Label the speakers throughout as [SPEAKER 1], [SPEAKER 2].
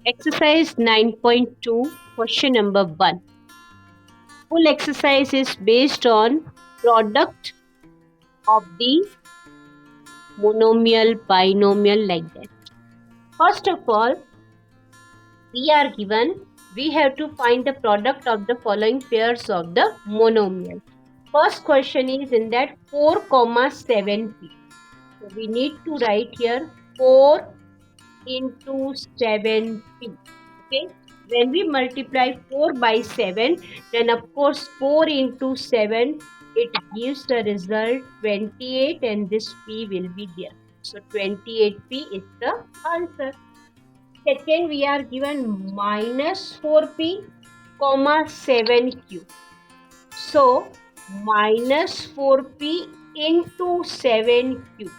[SPEAKER 1] Exercise 9.2, question number 1. Full exercise is based on product of the monomial, binomial, like that. First of all, we have to find the product of the following pairs of the monomial. First question is in that 4, 7p. So we need to write here 4 into 7p. Okay, when we multiply 4 by 7, then of course 4 into 7, it gives the result 28, and this p will be there. So 28p is the answer. Second, we are given minus 4p comma 7q. So minus 4p into 7q.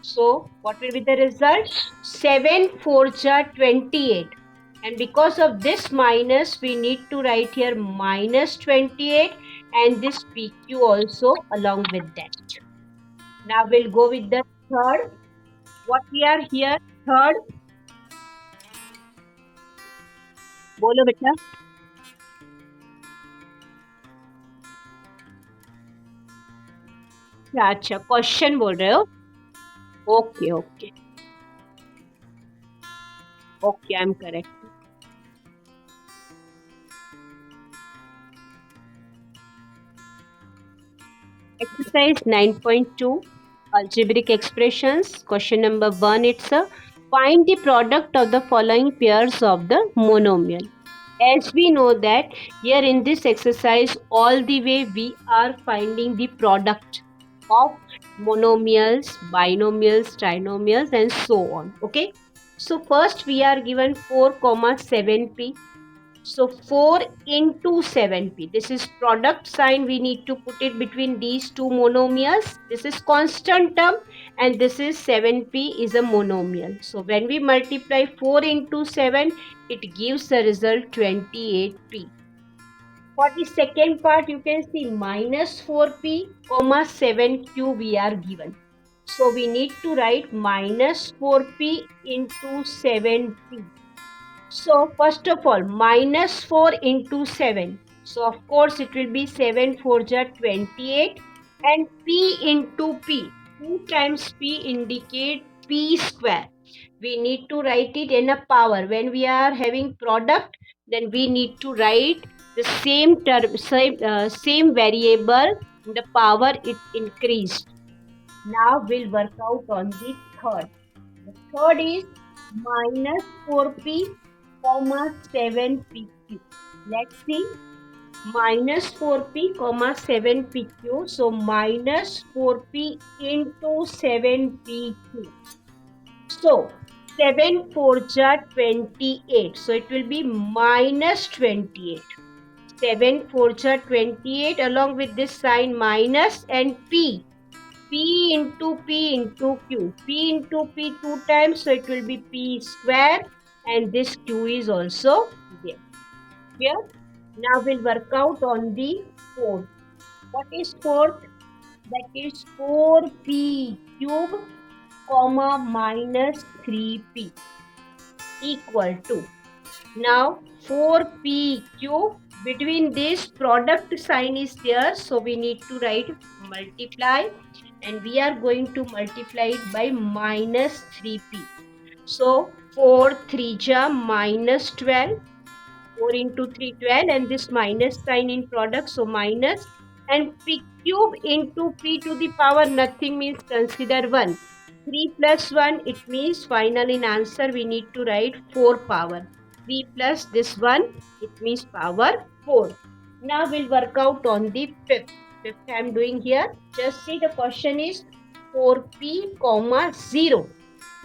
[SPEAKER 1] So what will be the result? 7 4 ja 28. And because of this minus, we need to write here minus 28 and this PQ also along with that. Now we'll go with the third. What we are here? Third. बोलो बेटा. अच्छा question बोल रहे हो. Okay okay okay, I am correct. Exercise 9.2, algebraic expressions. Question number 1, it's a find the product of the following pairs of the monomial. As we know that here in this exercise, all the way we are finding the product of monomials, binomials, trinomials and so on. Okay. So first we are given 4, 7p. So 4 into 7p. This is product sign. We need to put it between these two monomials. This is constant term and this is 7p is a monomial. So when we multiply 4 into 7, it gives the result 28p. For the second part, you can see minus 4p comma 7q we are given. So we need to write minus 4p into 7p. So first of all, minus 4 into 7. So of course it will be 7 4 ja 28 and p into p. 2 times p indicate p square. We need to write it in a power. When we are having product, then we need to write the same term, same variable, the power it increased. Now we'll work out on the third. The third is minus 4p comma 7pq. Let's see. Minus 4p comma 7pq. So minus 4p into 7pq. So 7 4 ja 28. So it will be minus 28. 7 4 ja 28 along with this sign minus and p. P into P into Q. P into P 2 times, so it will be P square and this Q is also there. Here. Now we'll work out on the fourth. What is fourth? That is 4P cube comma minus 3P equal to. Now 4P cube, between this product sign is there, so we need to write multiply and we are going to multiply it by minus 3p. So 4 3 ja minus 12. 4 into 3 12 and this minus sign in product, so minus and p cube into p to the power nothing means consider 1. 3 plus 1, it means final in answer we need to write 4 power. 3 plus this 1, it means power 4. Now we'll work out on the fifth. Fifth I am doing here. Just see the question is 4p comma 0.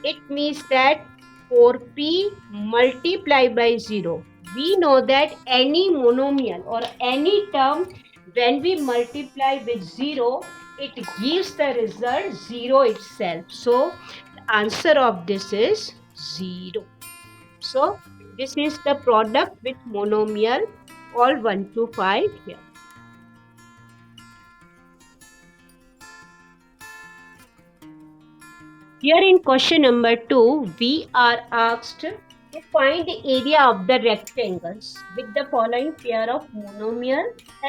[SPEAKER 1] It means that 4p multiplied by 0. We know that any monomial or any term when we multiply with 0, it gives the result 0 itself. So the answer of this is 0. So this is the product with monomial all 1 to 5 here. Here in question number 2, we are asked to find the area of the rectangles with the following pair of monomial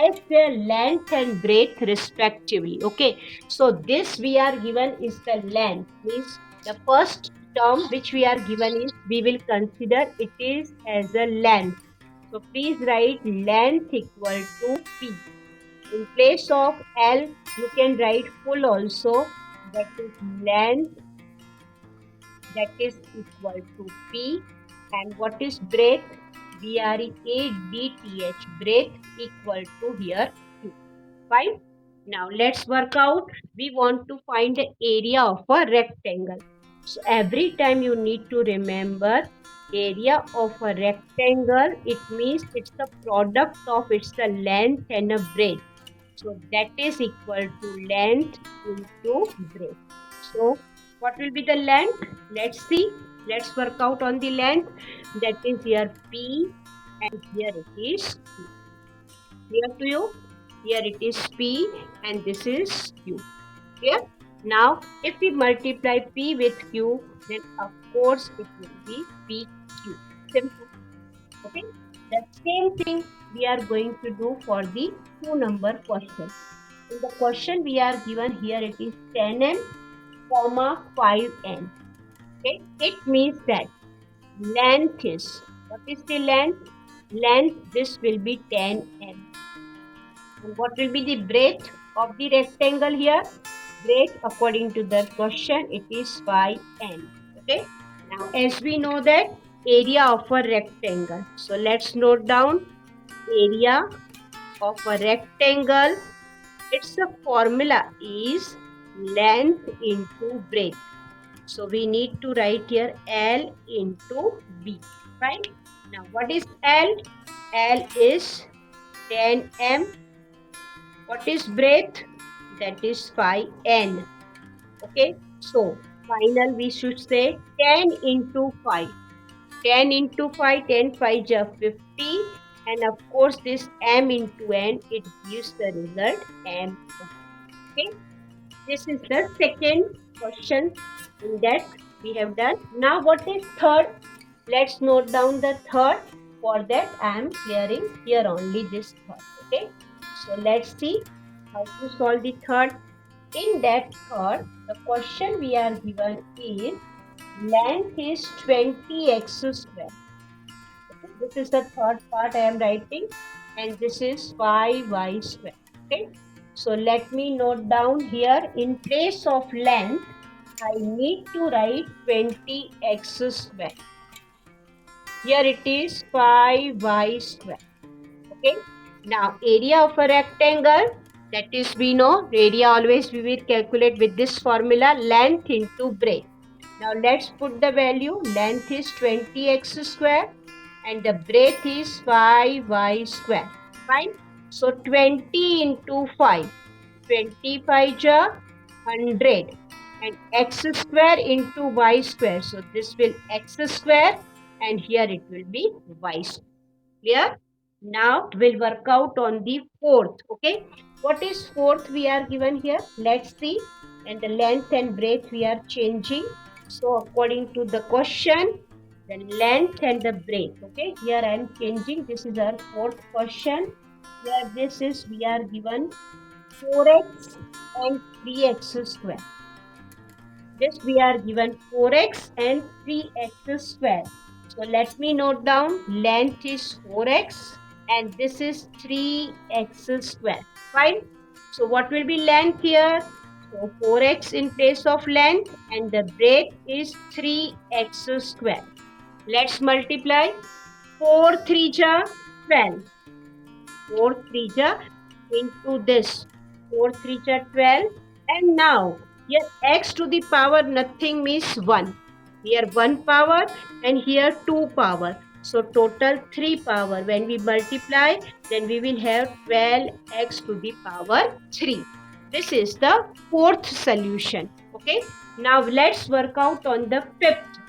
[SPEAKER 1] as their length and breadth respectively. Okay, so this we are given is the length, means the first term which we are given is we will consider it is as a length. So please write length equal to P. In place of L, you can write full also, that is length, that is equal to P. And what is breadth? BREADTH, breadth equal to here Q. Fine. Now let's work out. We want to find the area of a rectangle. So every time you need to remember area of a rectangle, it means it's the product of its the length and a breadth. So that is equal to length into breadth. So what will be the length? Let's see. Let's work out on the length. That is here P and here it is Q. Clear to you? Here it is P and this is Q. Clear? Now, if we multiply P with Q, then of course it will be PQ. Simple. Okay? The same thing we are going to do for the 2-number question. In the question we are given here it is 10n, 5n. Okay? It means that length is, what is the length? Length, this will be 10n. And what will be the breadth of the rectangle here? Breadth according to the question it is 5n. Okay. Now as we know that area of a rectangle. So let's note down area of a rectangle. Its a formula is length into breadth. So we need to write here L into B. Right. Now what is L? L is 10m. What is breadth? That is 5n. Okay. So final we should say 10 into 5. 10 into 5, 10 5 is 50. And of course this m into n, it gives the result m. Okay. This is the second question in that we have done. Now what is third? Let's note down the third. For that I am clearing here only this third. Okay. So let's see how to solve the third. In that third, the question we are given is length is 20x square. Okay. This is the third part I am writing and this is 5y square. Okay. So let me note down here in place of length, I need to write 20x square. Here it is 5y square. Okay. Now area of a rectangle, that is we know area always we will calculate with this formula length into breadth. Now let's put the value. Length is 20x square and the breadth is 5y square. Fine. So 20 into 5. 25 is 100 and x square into y square. So this will x square and here it will be y square. Clear? Now we'll work out on the fourth. Okay. What is fourth we are given here? Let's see. And the length and breadth we are changing. So according to the question, the length and the breadth. Okay. Here I am changing. This is our fourth question. Here this is we are given 4x and 3x square. This we are given 4x and 3x square. So let me note down length is 4x and this is 3x square. Fine. So what will be length here? So 4x in place of length and the breadth is 3x square. Let's multiply. 4 3 ja 12. 4 3 ja into this. 4 3 ja 12. And now here x to the power nothing means 1. Here 1 power and here 2 power. So total 3 power. When we multiply, then we will have 12x to the power 3. This is the fourth solution. Okay. Now let's work out on the fifth.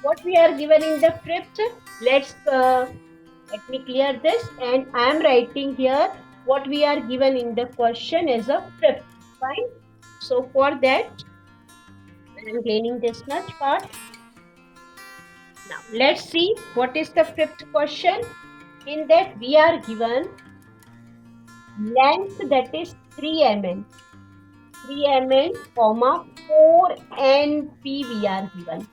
[SPEAKER 1] What we are given in the fifth? Let me clear this and I am writing here what we are given in the question as a fifth. Fine. So for that, I am cleaning this much part. Now let's see what is the fifth question. In that we are given length that is 3 mm, 3 mm, comma 4 np we are given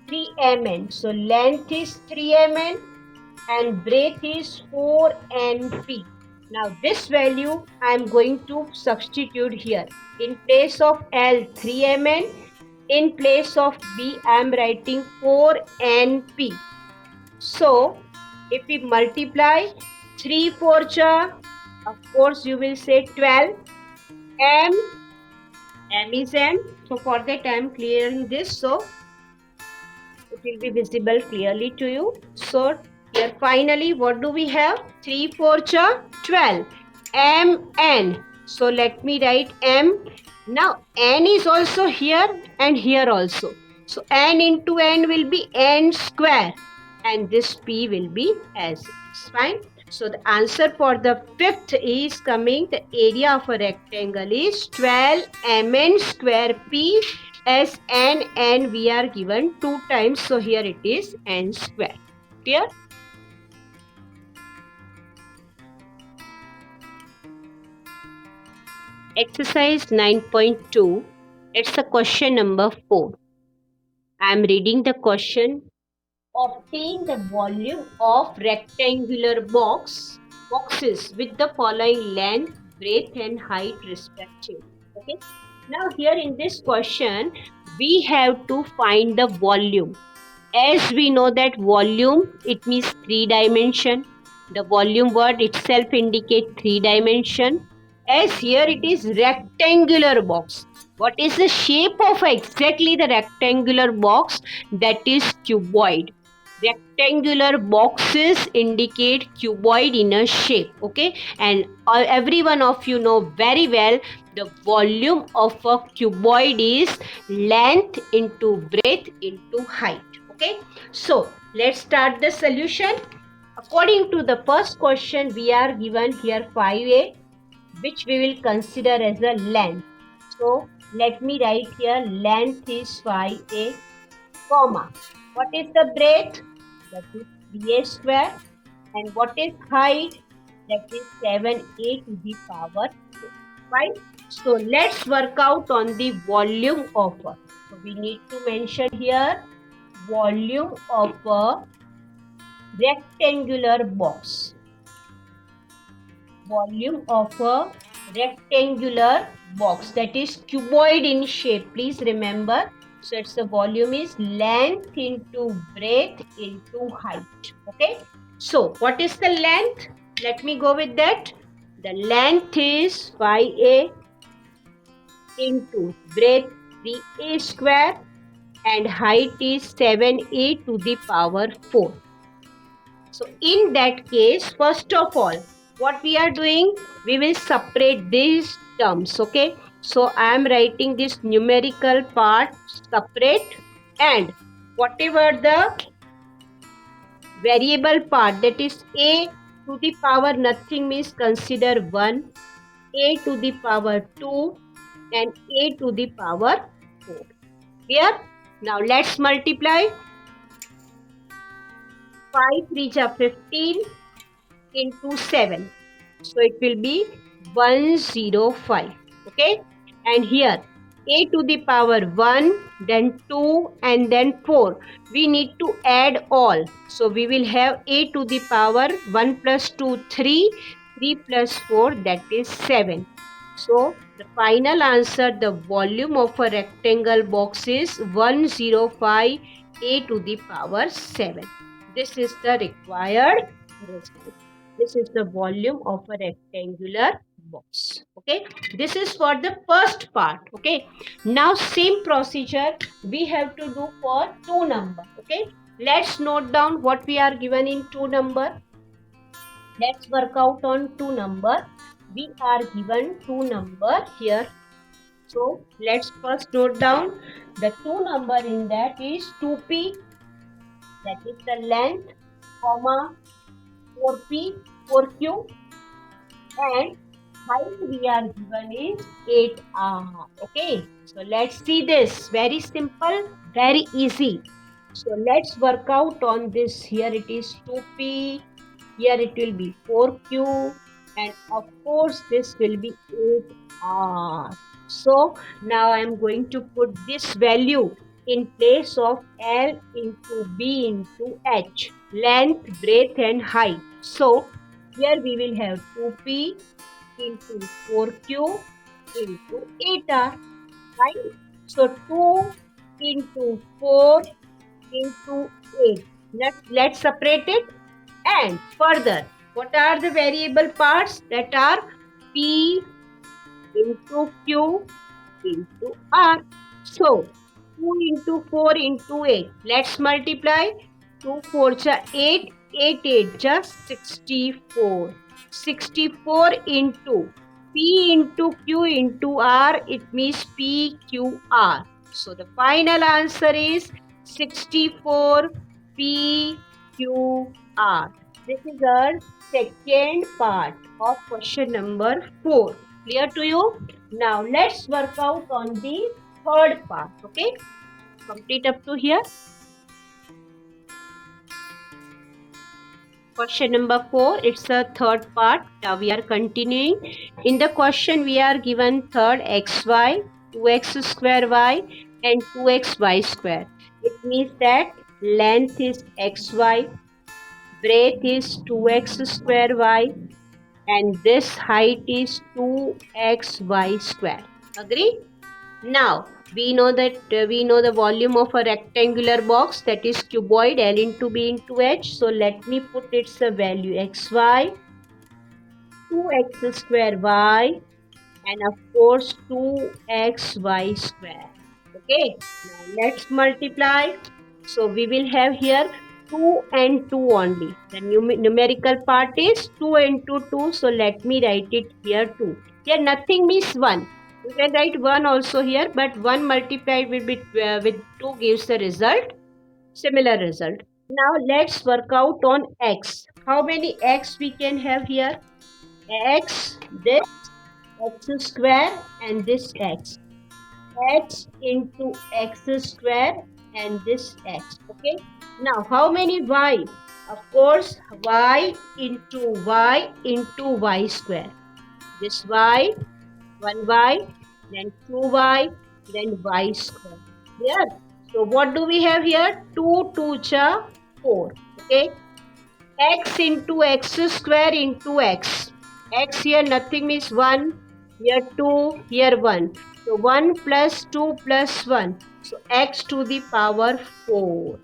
[SPEAKER 1] 3 mm. So length is 3 mm and breadth is 4 np. Now this value I am going to substitute here. In place of L 3 mm, in place of B I am writing 4 np. So if we multiply 3 4 ja, of course you will say 12. M is M. So for that I am clearing this, so it will be visible clearly to you. So here finally what do we have? 3 4 ja 12. M N. So let me write M. Now N is also here and here also. So N into N will be N square and this P will be as it is. Fine. So the answer for the fifth is coming. The area of a rectangle is 12 mn square P as n we are given 2 times. So here it is n square. Clear? Exercise 9.2. It's a question number 4. I am reading the question. Obtain the volume of rectangular boxes with the following length, breadth and height respectively. Okay. Now here in this question, we have to find the volume. As we know that volume, it means 3 dimension. The volume word itself indicates 3 dimension. As here it is rectangular box. What is the shape of exactly the rectangular box? That is cuboid. Rectangular boxes indicate cuboid in a shape. Okay, and every one of you know very well the volume of a cuboid is length into breadth into height. Okay, so let's start the solution. According to the first question, we are given here 5a, which we will consider as a length. So let me write here length is 5a, comma. What is the breadth? That is 3a square. And what is height? That is 7a to the power 4. Right? So let's work out on the volume of a. So we need to mention here volume of a rectangular box. Volume of a rectangular box, that is cuboid in shape. Please remember. So its the volume is length into breadth into height. Okay. So what is the length? Let me go with that. The length is 5a into breadth 3a square and height is 7a to the power 4. So in that case, first of all, what we are doing, we will separate these terms. Okay. So I am writing this numerical part separate, and whatever the variable part, that is a to the power nothing means consider 1, a to the power 2 and a to the power 4. Here. Now let's multiply. 5 3 ja 15 into 7. So it will be 105. Okay. And here a to the power 1, then 2 and then 4. We need to add all. So we will have a to the power 1 plus 2, 3. 3 plus 4, that is 7. So the final answer, the volume of a rectangle box is 105 a to the power 7. This is the required result. This is the volume of a rectangular box. Okay. This is for the first part. Okay. Now same procedure we have to do for 2 number. Okay. Let's note down what we are given in 2 number. Let's work out on 2 number. We are given 2 number here. So let's first note down the 2 number in that is 2p, that is the length, comma 4p, 4q, and height we are given is 8r. Okay, so let's see this. Very simple, very easy. So let's work out on this. Here it is 2p, here it will be 4q, and of course this will be 8r. So now I am going to put this value in place of L into B into H, length, breadth and height. So here we will have 2p into 4q into 8r, right? So 2 into 4 into 8. Let's separate it. And further, what are the variable parts? That are P into Q into R. So 2 into 4 into 8. Let's multiply. 2 4 ja 8, 8 8 just 64. 64 into P into Q into R, it means PQR. So the final answer is 64 PQR. This is our second part of question number 4. Clear to you? Now let's work out on the third part. Okay, complete up to here. Question number 4, it's a third part. Now we are continuing. In the question we are given third xy, 2x square y and 2xy square. It means that length is xy, breadth is 2x square y and this height is 2xy square. Agree? Now we know that we know the volume of a rectangular box, that is cuboid, L into B into H. So let me put its value xy, 2x square y and of course 2xy square. Okay, now let's multiply. So we will have here 2 and 2 only. The numerical part is 2 into 2. So let me write it here 2. Here nothing means 1. You can write 1 also here, but 1 multiplied with 2 gives the result, similar result. Now let's work out on x. How many x we can have here? X, this x square and this x. X into x square and this x. Okay. Now how many y? Of course y into y square. This y, 1y, then 2y, then y square. Here. So what do we have here? 2 2 cha 4. Okay. X into x square into x. X here nothing means 1. Here 2. Here 1. So 1 plus 2 plus 1. So x to the power 4.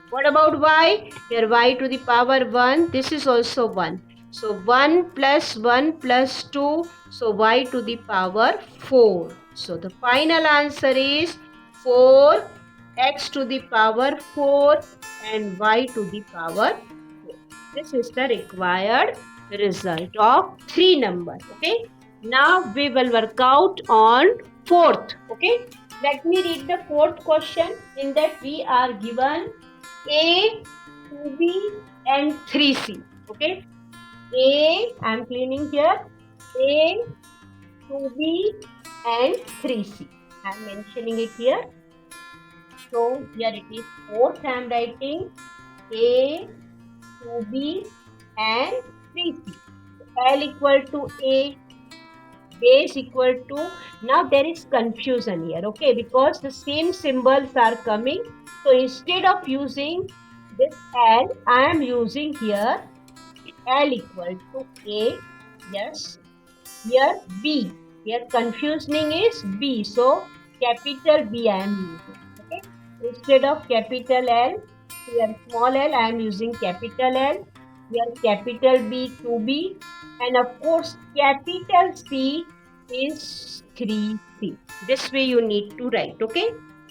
[SPEAKER 1] What about y? Here y to the power 1. This is also 1. So 1 plus 1 plus 2. So y to the power 4. So the final answer is 4, x to the power 4 and y to the power 4. This is the required result of 3 numbers. Okay. Now we will work out on fourth. Okay. Let me read the fourth question. In that we are given A, 2B and 3C. Okay. A, I am cleaning here. A, 2B and 3C. I am mentioning it here. So here it is fourth I am writing. A, 2B and 3C. L equal to A, base equal to, now there is confusion here, okay, because the same symbols are coming. So instead of using this L, I am using here L equal to A. Yes, here B, here confusing is B, so capital B I am using. Okay, instead of capital L, here small l, I am using capital L. Here capital B, 2B, and of course capital C is 3C. This way you need to write. Okay,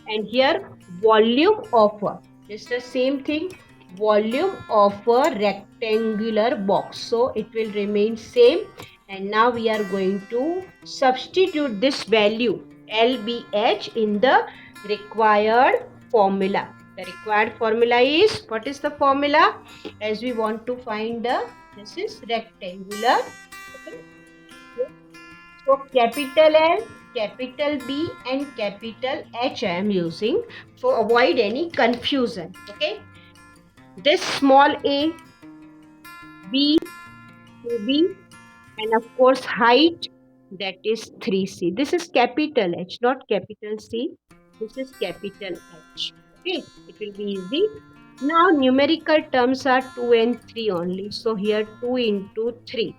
[SPEAKER 1] and here volume of a, it's the same thing, volume of a rectangular box, so it will remain same. And now we are going to substitute this value LBH in the required formula. The required formula is, what is the formula? As we want to find the, this is rectangular. Okay. So capital L capital B and capital H I am using for avoid any confusion. Okay. This small a, B, B, and of course height, that is 3c. This is capital H, not capital C. This is capital H. Okay, it will be easy. Now numerical terms are 2 and 3 only. So here 2 into 3.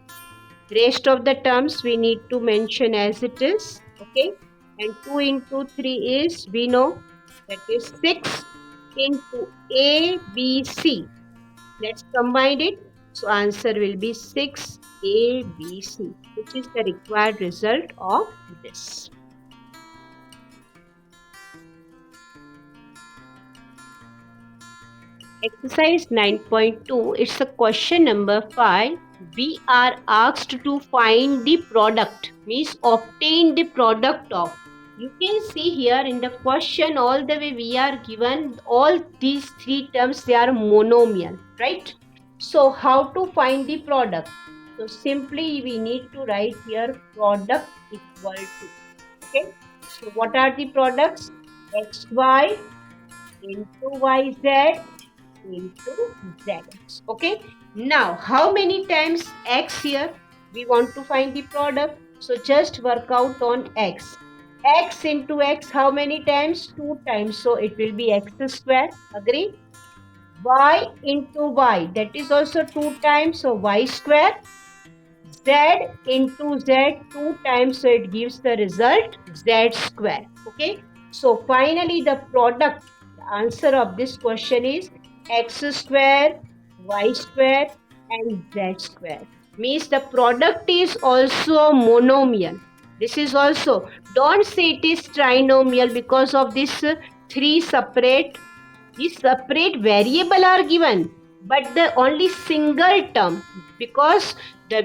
[SPEAKER 1] Rest of the terms we need to mention as it is. Okay, and 2 into 3 is, we know, that is 6 into A, B, C. Let's combine it. So answer will be 6ABC, which is the required result of this. Exercise 9.2, it's a question number 5. We are asked to find the product, means obtain the product of. You can see here in the question all the way we are given all these three terms, they are monomial, right? So how to find the product? So simply we need to write here product equal to, okay? So what are the products? XY into YZ into zx. Okay, now how many times x here? We want to find the product, so just work out on x. X into x, how many times? 2 times, so it will be x square. Agree? Y into y, that is also 2 times, so y square. Z into z, 2 times, so it gives the result z square. Okay, so finally the product, the answer of this question is x square, y square and z square. Means the product is also monomial. This is also, don't say it is trinomial because of this three separate, these separate variable are given, but the only single term, because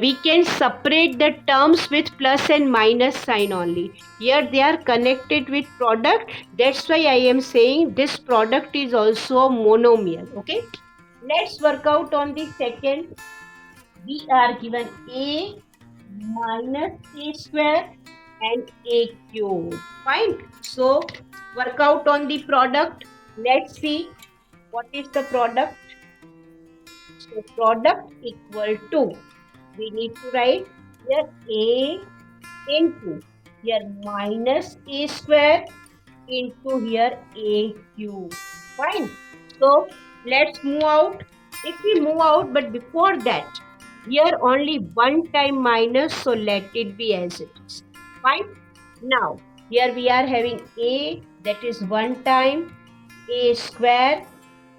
[SPEAKER 1] we can separate the terms with plus and minus sign only. Here they are connected with product. That's why I am saying this product is also monomial. Okay. Let's work out on the second. We are given a minus a square and a cube. Fine. So work out on the product. Let's see what is the product. So product equal to, we need to write here a into here minus a square into here a cube. Fine. So let's move out. If we move out, but before that, here only one time minus, so let it be as it is. Fine. Now here we are having a, that is one time, a square.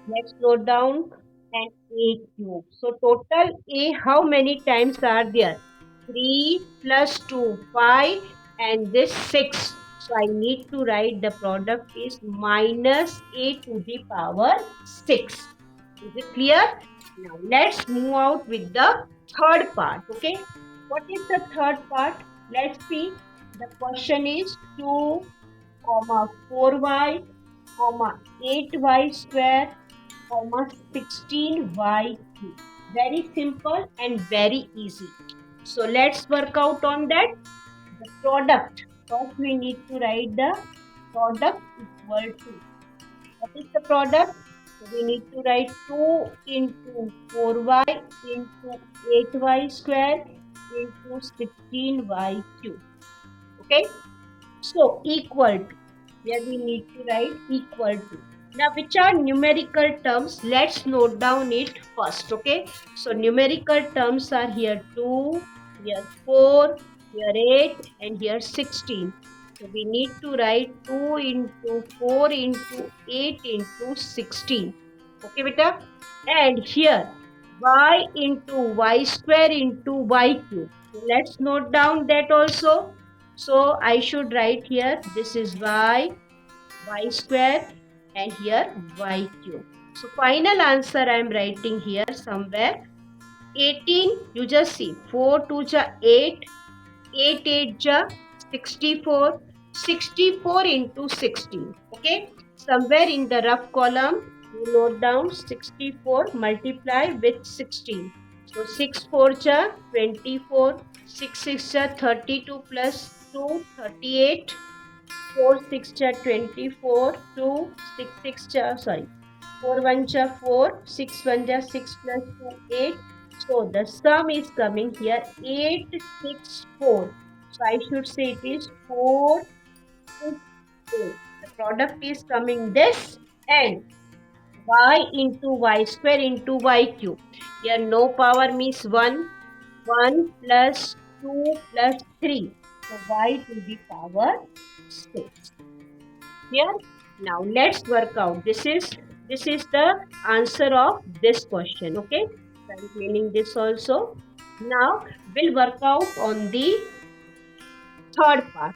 [SPEAKER 1] Let's note down, and a cube. So total a, how many times are there? 3 plus 2, 5, and this 6. So I need to write the product is minus a to the power 6. Is it clear? Now let's move out with the third part. Okay. What is the third part? Let's see. The question is 2, 4y, 8y square, 16y cube. Very simple and very easy. So let's work out on that. The product. First we need to write the product equal to. What is the product? So we need to write 2 into 4y into 8y square into 16y cube. Okay. So equal to. Here we need to write equal to. Now, which are numerical terms? Let's note down it first, okay? So, numerical terms are here 2, here 4, here 8, and here 16. So, we need to write 2 into 4 into 8 into 16. Okay, beta? And here, y into y square into y cube. So, let's note down that also. So, I should write here, this is y square, and here y cube. So final answer I am writing here somewhere 18. You just see 4 2 ja 8, 8 8 ja 64, 64 into 16. Okay, somewhere in the rough column you note down 64 multiply with 16. So 6 4 ja 24, 6 6 ja 32 plus 2, 38. 4 6 cha 24. 2 6 6 cha, sorry. 4 1 cha 4. 6 1 ja 6 plus 2 8. So the sum is coming here 864. So I should say it is 4 6 8. The product is coming this, and y into y square into y cube. Here no power means 1. 1 plus 2 plus 3. So y to the power 6. Here, now let's work out. This is the answer of this question. Okay, so I'm cleaning this also. Now we'll work out on the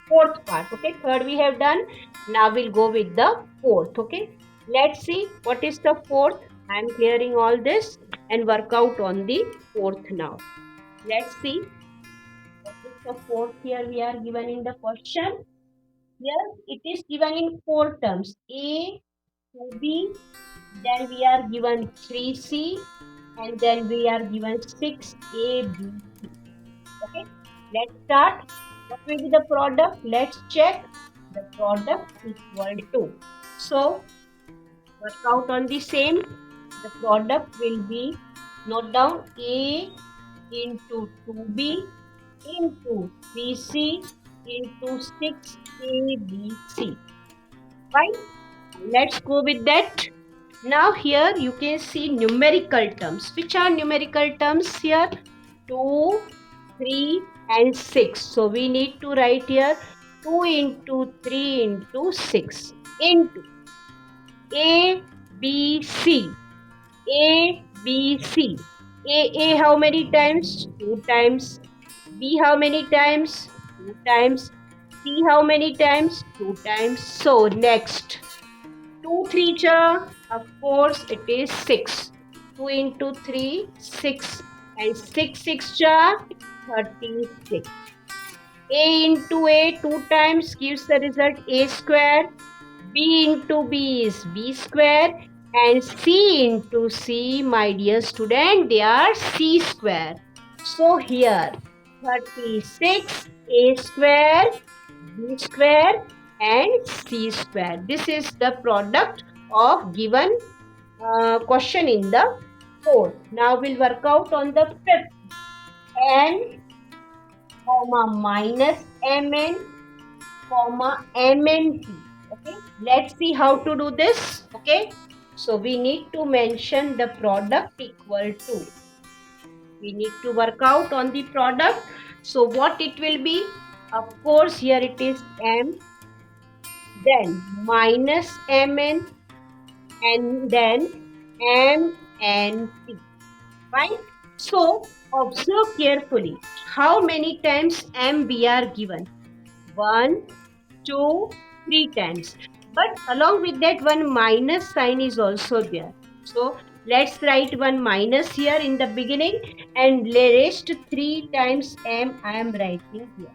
[SPEAKER 1] fourth part. Okay, third we have done. Now we'll go with the fourth. Okay, let's see what is the fourth. I'm clearing all this and work out on the fourth now. Let's see what is the fourth here we are given in the question. Here it is given in 4 terms. A, 2B, then we are given 3C, and then we are given 6A, B, C. Okay, let's start. What will be the product? Let's check. The product equal to. So, work out on the same. The product will be, note down, A into 2B into 3C into 6ABC. Fine. Let's go with that. Now here you can see numerical terms. Which are numerical terms here? 2, 3 and 6. So we need to write here 2 into 3 into 6 into A, B, C. A, B, C. A how many times? 2 times. B how many times? 2 times. C how many times? 2 times. So next. 2 3 cha, of course it is 6. 2 into 3, 6. And 6 6 cha, 36. A into A 2 times gives the result A square. B into B is B square. And C into C, my dear student, they are C square. So here 36 A square, B square and C square. This is the product of given question in the fourth. Now we'll work out on the fifth. N comma minus Mn comma Mnt. Okay, let's see how to do this. Okay, so we need to mention the product equal to. We need to work out on the product. So what it will be? Of course, here it is M, then minus Mn, and then M and T. Fine. So observe carefully how many times M we are given. 1, 2, 3 times. But along with that, one minus sign is also there. So let's write one minus here in the beginning, and rest 3 times M I am writing here.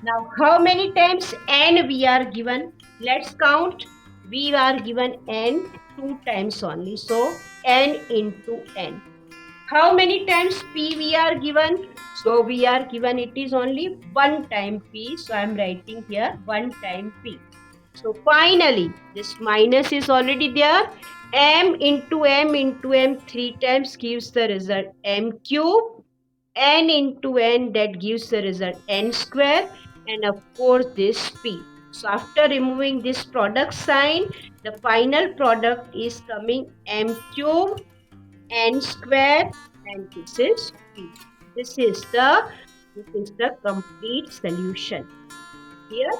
[SPEAKER 1] Now how many times N we are given? Let's count. We are given N 2 times only. So N into N. How many times P we are given? So we are given it is only 1 time P. So I am writing here 1 time P. So finally this minus is already there. M into M into M 3 times gives the result M cube. N into N, that gives the result N square, and of course this P. So after removing this product sign, the final product is coming M cube N square, and this is P. This is the complete solution. Here